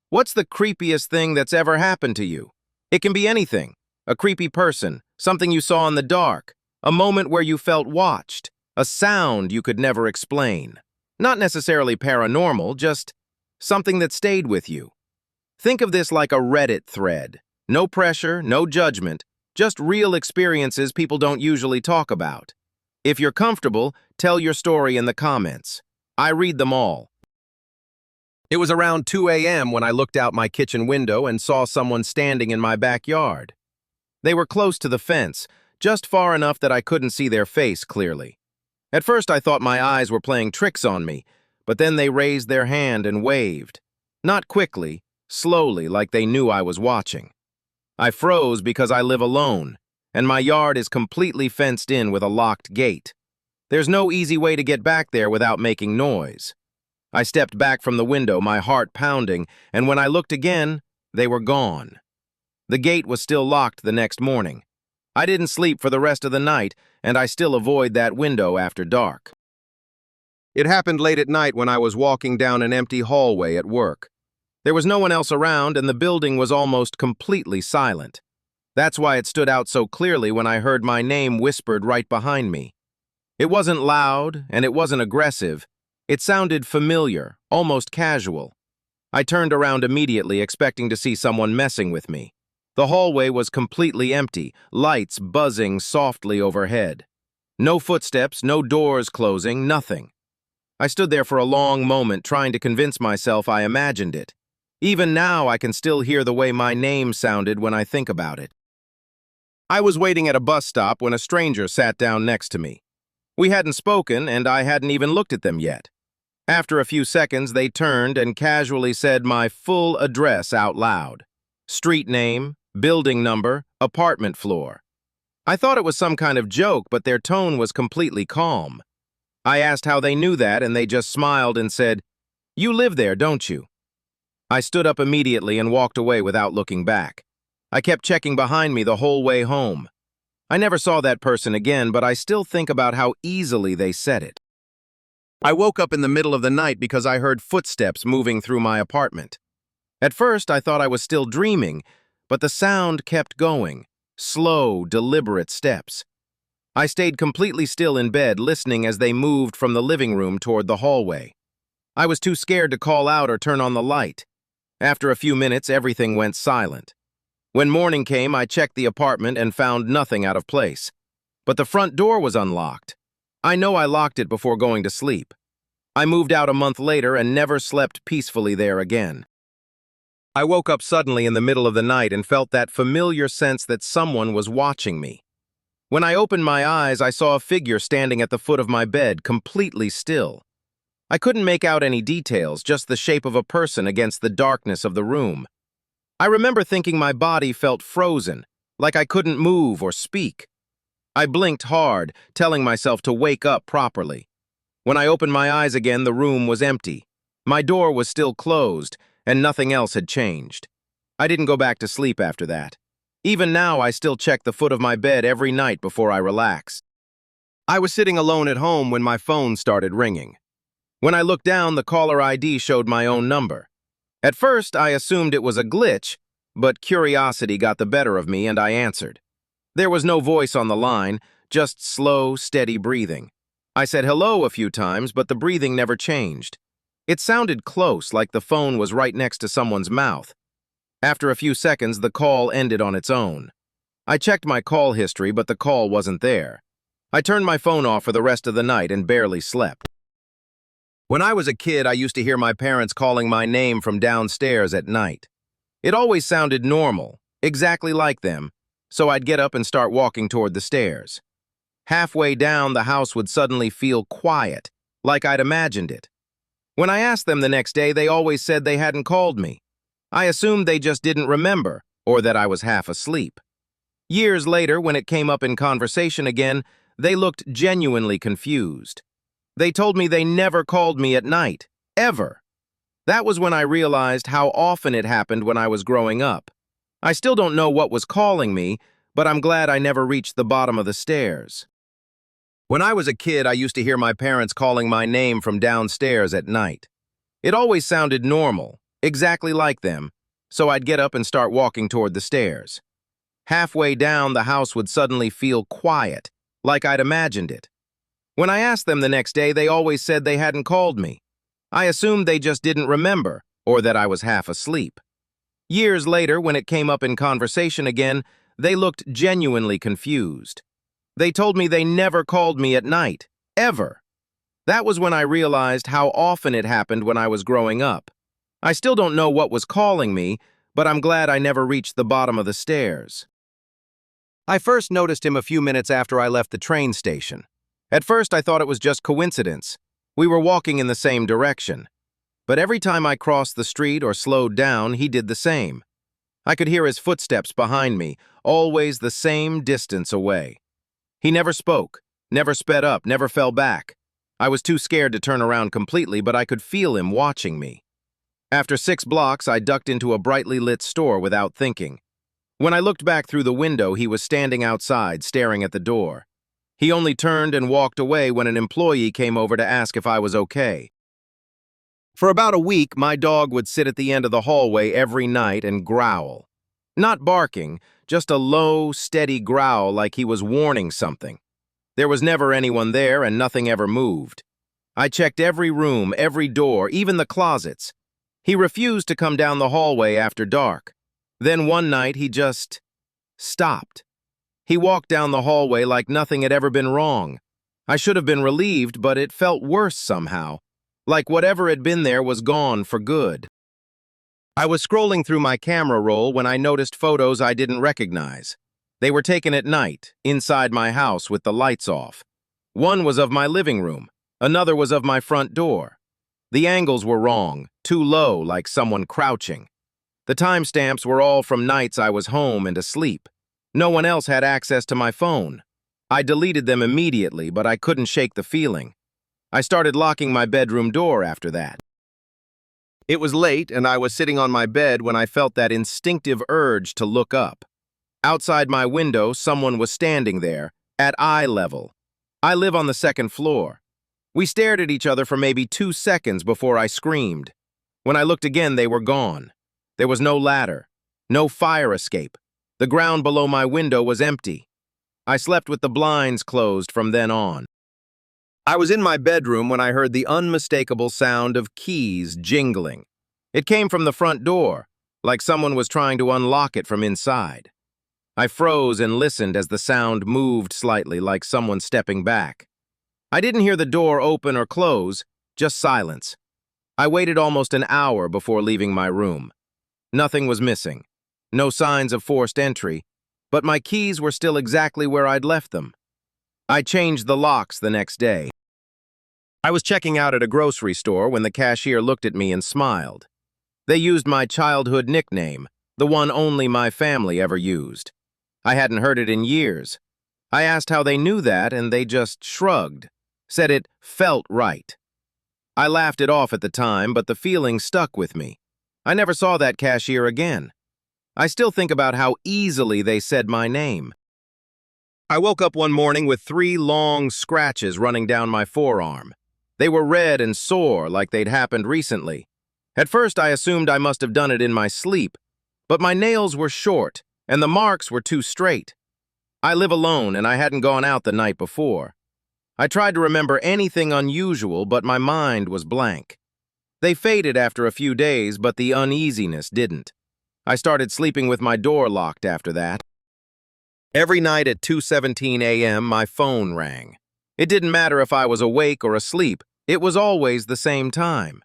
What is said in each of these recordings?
What's the creepiest thing that's ever happened to you? It can be anything. A creepy person, something you saw in the dark, a moment where you felt watched, a sound you could never explain. Not necessarily paranormal, just something that stayed with you. Think of this like a Reddit thread. No pressure, no judgment, just real experiences people don't usually talk about. If you're comfortable, tell your story in the comments. I read them all. It was around 2 a.m. when I looked out my kitchen window and saw someone standing in my backyard. They were close to the fence, just far enough that I couldn't see their face clearly. At first I thought my eyes were playing tricks on me, but then they raised their hand and waved. Not quickly, slowly, like they knew I was watching. I froze because I live alone, and my yard is completely fenced in with a locked gate. There's no easy way to get back there without making noise. I stepped back from the window, my heart pounding, and when I looked again, they were gone. The gate was still locked the next morning. I didn't sleep for the rest of the night, and I still avoid that window after dark. It happened late at night when I was walking down an empty hallway at work. There was no one else around, and the building was almost completely silent. That's why it stood out so clearly when I heard my name whispered right behind me. It wasn't loud, and it wasn't aggressive. It sounded familiar, almost casual. I turned around immediately, expecting to see someone messing with me. The hallway was completely empty, lights buzzing softly overhead. No footsteps, no doors closing, nothing. I stood there for a long moment, trying to convince myself I imagined it. Even now, I can still hear the way my name sounded when I think about it. I was waiting at a bus stop when a stranger sat down next to me. We hadn't spoken, and I hadn't even looked at them yet. After a few seconds, they turned and casually said my full address out loud. Street name, building number, apartment floor. I thought it was some kind of joke, but their tone was completely calm. I asked how they knew that, and they just smiled and said, "You live there, don't you?" I stood up immediately and walked away without looking back. I kept checking behind me the whole way home. I never saw that person again, but I still think about how easily they said it. I woke up in the middle of the night because I heard footsteps moving through my apartment. At first, I thought I was still dreaming, but the sound kept going, slow, deliberate steps. I stayed completely still in bed, listening as they moved from the living room toward the hallway. I was too scared to call out or turn on the light. After a few minutes, everything went silent. When morning came, I checked the apartment and found nothing out of place. But the front door was unlocked. I know I locked it before going to sleep. I moved out a month later and never slept peacefully there again. I woke up suddenly in the middle of the night and felt that familiar sense that someone was watching me. When I opened my eyes, I saw a figure standing at the foot of my bed, completely still. I couldn't make out any details, just the shape of a person against the darkness of the room. I remember thinking my body felt frozen, like I couldn't move or speak. I blinked hard, telling myself to wake up properly. When I opened my eyes again, the room was empty. My door was still closed, and nothing else had changed. I didn't go back to sleep after that. Even now, I still check the foot of my bed every night before I relax. I was sitting alone at home when my phone started ringing. When I looked down, the caller ID showed my own number. At first, I assumed it was a glitch, but curiosity got the better of me and I answered. There was no voice on the line, just slow, steady breathing. I said hello a few times, but the breathing never changed. It sounded close, like the phone was right next to someone's mouth. After a few seconds, the call ended on its own. I checked my call history, but the call wasn't there. I turned my phone off for the rest of the night and barely slept. When I was a kid, I used to hear my parents calling my name from downstairs at night. It always sounded normal, exactly like them, so I'd get up and start walking toward the stairs. Halfway down, the house would suddenly feel quiet, like I'd imagined it. When I asked them the next day, they always said they hadn't called me. I assumed they just didn't remember, or that I was half asleep. Years later, when it came up in conversation again, they looked genuinely confused. They told me they never called me at night, ever. That was when I realized how often it happened when I was growing up. I still don't know what was calling me, but I'm glad I never reached the bottom of the stairs. When I was a kid, I used to hear my parents calling my name from downstairs at night. It always sounded normal, exactly like them, so I'd get up and start walking toward the stairs. Halfway down, the house would suddenly feel quiet, like I'd imagined it. When I asked them the next day, they always said they hadn't called me. I assumed they just didn't remember, or that I was half asleep. Years later, when it came up in conversation again, they looked genuinely confused. They told me they never called me at night, ever. That was when I realized how often it happened when I was growing up. I still don't know what was calling me, but I'm glad I never reached the bottom of the stairs. I first noticed him a few minutes after I left the train station. At first, I thought it was just coincidence. We were walking in the same direction. But every time I crossed the street or slowed down, he did the same. I could hear his footsteps behind me, always the same distance away. He never spoke, never sped up, never fell back. I was too scared to turn around completely, but I could feel him watching me. After 6 blocks, I ducked into a brightly lit store without thinking. When I looked back through the window, he was standing outside, staring at the door. He only turned and walked away when an employee came over to ask if I was okay. For about a week, my dog would sit at the end of the hallway every night and growl. Not barking, just a low, steady growl like he was warning something. There was never anyone there and nothing ever moved. I checked every room, every door, even the closets. He refused to come down the hallway after dark. Then one night, he just stopped. He walked down the hallway like nothing had ever been wrong. I should have been relieved, but it felt worse somehow, like whatever had been there was gone for good. I was scrolling through my camera roll when I noticed photos I didn't recognize. They were taken at night, inside my house with the lights off. One was of my living room, another was of my front door. The angles were wrong, too low, like someone crouching. The timestamps were all from nights I was home and asleep. No one else had access to my phone. I deleted them immediately, but I couldn't shake the feeling. I started locking my bedroom door after that. It was late, and I was sitting on my bed when I felt that instinctive urge to look up. Outside my window, someone was standing there, at eye level. I live on the 2nd floor. We stared at each other for maybe 2 seconds before I screamed. When I looked again, they were gone. There was no ladder, no fire escape. The ground below my window was empty. I slept with the blinds closed from then on. I was in my bedroom when I heard the unmistakable sound of keys jingling. It came from the front door, like someone was trying to unlock it from inside. I froze and listened as the sound moved slightly, like someone stepping back. I didn't hear the door open or close, just silence. I waited almost an hour before leaving my room. Nothing was missing. No signs of forced entry, but my keys were still exactly where I'd left them. I changed the locks the next day. I was checking out at a grocery store when the cashier looked at me and smiled. They used my childhood nickname, the one only my family ever used. I hadn't heard it in years. I asked how they knew that, and they just shrugged, said it felt right. I laughed it off at the time, but the feeling stuck with me. I never saw that cashier again. I still think about how easily they said my name. I woke up one morning with 3 long scratches running down my forearm. They were red and sore like they'd happened recently. At first, I assumed I must have done it in my sleep, but my nails were short and the marks were too straight. I live alone and I hadn't gone out the night before. I tried to remember anything unusual, but my mind was blank. They faded after a few days, but the uneasiness didn't. I started sleeping with my door locked after that. Every night at 2:17 a.m., my phone rang. It didn't matter if I was awake or asleep, it was always the same time.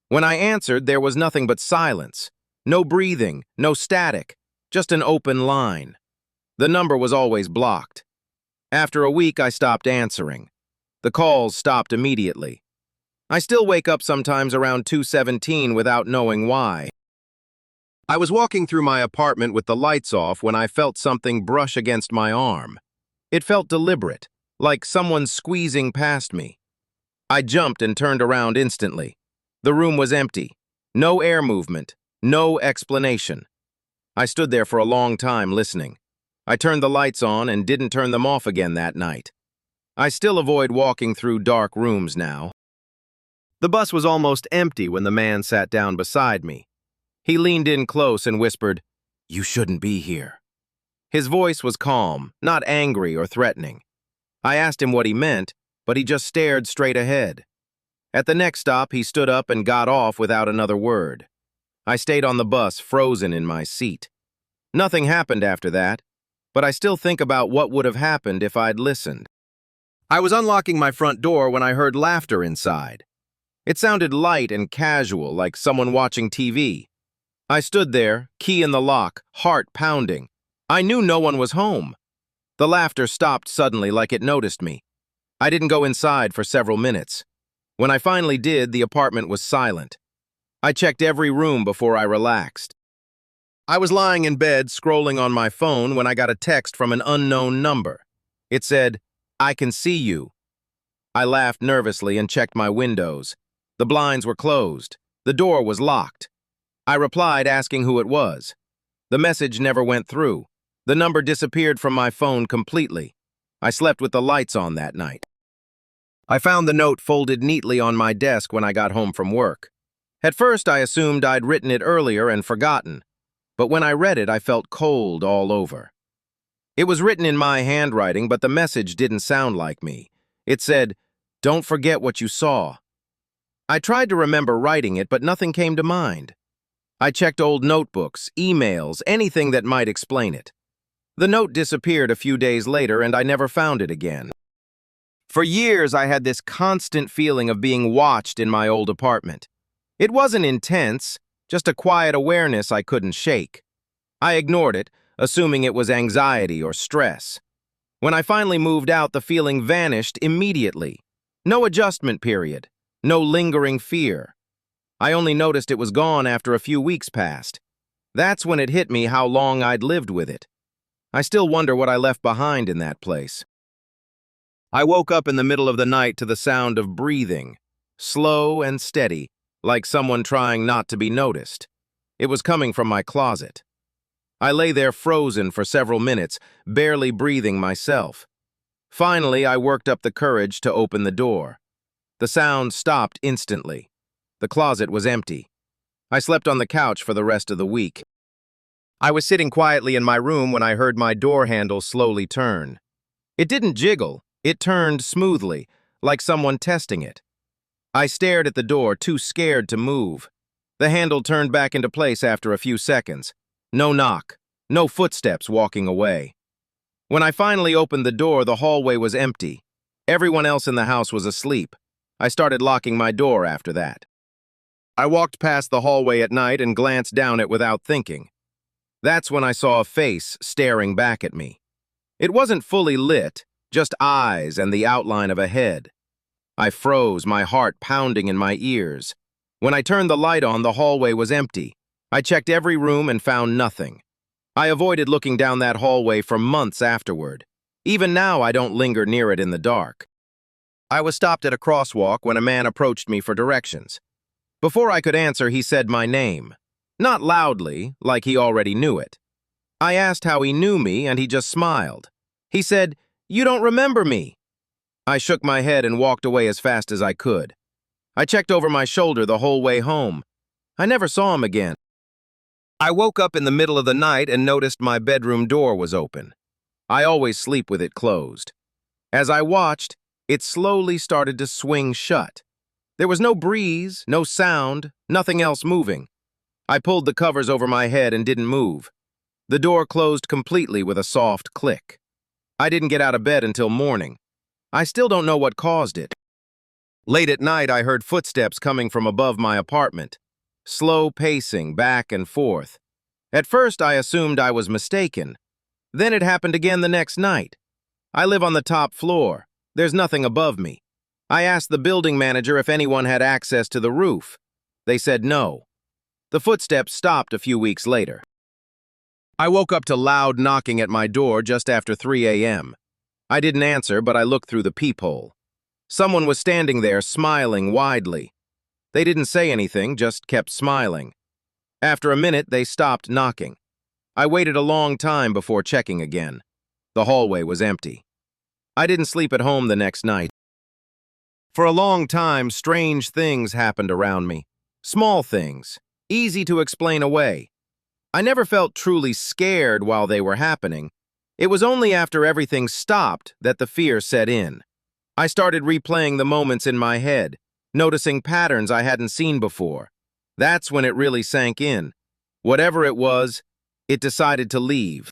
When I answered, there was nothing but silence. No breathing, no static, just an open line. The number was always blocked. After a week, I stopped answering. The calls stopped immediately. I still wake up sometimes around 2:17 without knowing why. I was walking through my apartment with the lights off when I felt something brush against my arm. It felt deliberate, like someone squeezing past me. I jumped and turned around instantly. The room was empty. No air movement, no explanation. I stood there for a long time listening. I turned the lights on and didn't turn them off again that night. I still avoid walking through dark rooms now. The bus was almost empty when the man sat down beside me. He leaned in close and whispered, "You shouldn't be here." His voice was calm, not angry or threatening. I asked him what he meant, but he just stared straight ahead. At the next stop, he stood up and got off without another word. I stayed on the bus, frozen in my seat. Nothing happened after that, but I still think about what would have happened if I'd listened. I was unlocking my front door when I heard laughter inside. It sounded light and casual, like someone watching TV. I stood there, key in the lock, heart pounding. I knew no one was home. The laughter stopped suddenly, like it noticed me. I didn't go inside for several minutes. When I finally did, the apartment was silent. I checked every room before I relaxed. I was lying in bed, scrolling on my phone, when I got a text from an unknown number. It said, "I can see you." I laughed nervously and checked my windows. The blinds were closed. The door was locked. I replied, asking who it was. The message never went through. The number disappeared from my phone completely. I slept with the lights on that night. I found the note folded neatly on my desk when I got home from work. At first, I assumed I'd written it earlier and forgotten, but when I read it, I felt cold all over. It was written in my handwriting, but the message didn't sound like me. It said, "Don't forget what you saw." I tried to remember writing it, but nothing came to mind. I checked old notebooks, emails, anything that might explain it. The note disappeared a few days later, and I never found it again. For years, I had this constant feeling of being watched in my old apartment. It wasn't intense, just a quiet awareness I couldn't shake. I ignored it, assuming it was anxiety or stress. When I finally moved out, the feeling vanished immediately. No adjustment period, no lingering fear. I only noticed it was gone after a few weeks passed. That's when it hit me how long I'd lived with it. I still wonder what I left behind in that place. I woke up in the middle of the night to the sound of breathing, slow and steady, like someone trying not to be noticed. It was coming from my closet. I lay there frozen for several minutes, barely breathing myself. Finally, I worked up the courage to open the door. The sound stopped instantly. The closet was empty. I slept on the couch for the rest of the week. I was sitting quietly in my room when I heard my door handle slowly turn. It didn't jiggle, it turned smoothly, like someone testing it. I stared at the door, too scared to move. The handle turned back into place after a few seconds. No knock, no footsteps walking away. When I finally opened the door, the hallway was empty. Everyone else in the house was asleep. I started locking my door after that. I walked past the hallway at night and glanced down it without thinking. That's when I saw a face staring back at me. It wasn't fully lit, just eyes and the outline of a head. I froze, my heart pounding in my ears. When I turned the light on, the hallway was empty. I checked every room and found nothing. I avoided looking down that hallway for months afterward. Even now, I don't linger near it in the dark. I was stopped at a crosswalk when a man approached me for directions. Before I could answer, he said my name. Not loudly, like he already knew it. I asked how he knew me, and he just smiled. He said, "You don't remember me." I shook my head and walked away as fast as I could. I checked over my shoulder the whole way home. I never saw him again. I woke up in the middle of the night and noticed my bedroom door was open. I always sleep with it closed. As I watched, it slowly started to swing shut. There was no breeze, no sound, nothing else moving. I pulled the covers over my head and didn't move. The door closed completely with a soft click. I didn't get out of bed until morning. I still don't know what caused it. Late at night, I heard footsteps coming from above my apartment. Slow pacing back and forth. At first, I assumed I was mistaken. Then it happened again the next night. I live on the top floor. There's nothing above me. I asked the building manager if anyone had access to the roof. They said no. The footsteps stopped a few weeks later. I woke up to loud knocking at my door just after 3 a.m. I didn't answer, but I looked through the peephole. Someone was standing there, smiling widely. They didn't say anything, just kept smiling. After a minute, they stopped knocking. I waited a long time before checking again. The hallway was empty. I didn't sleep at home the next night. For a long time, strange things happened around me. Small things. easy to explain away. I never felt truly scared while they were happening. It was only after everything stopped that the fear set in. I started replaying the moments in my head, noticing patterns I hadn't seen before. That's when it really sank in. Whatever it was, it decided to leave.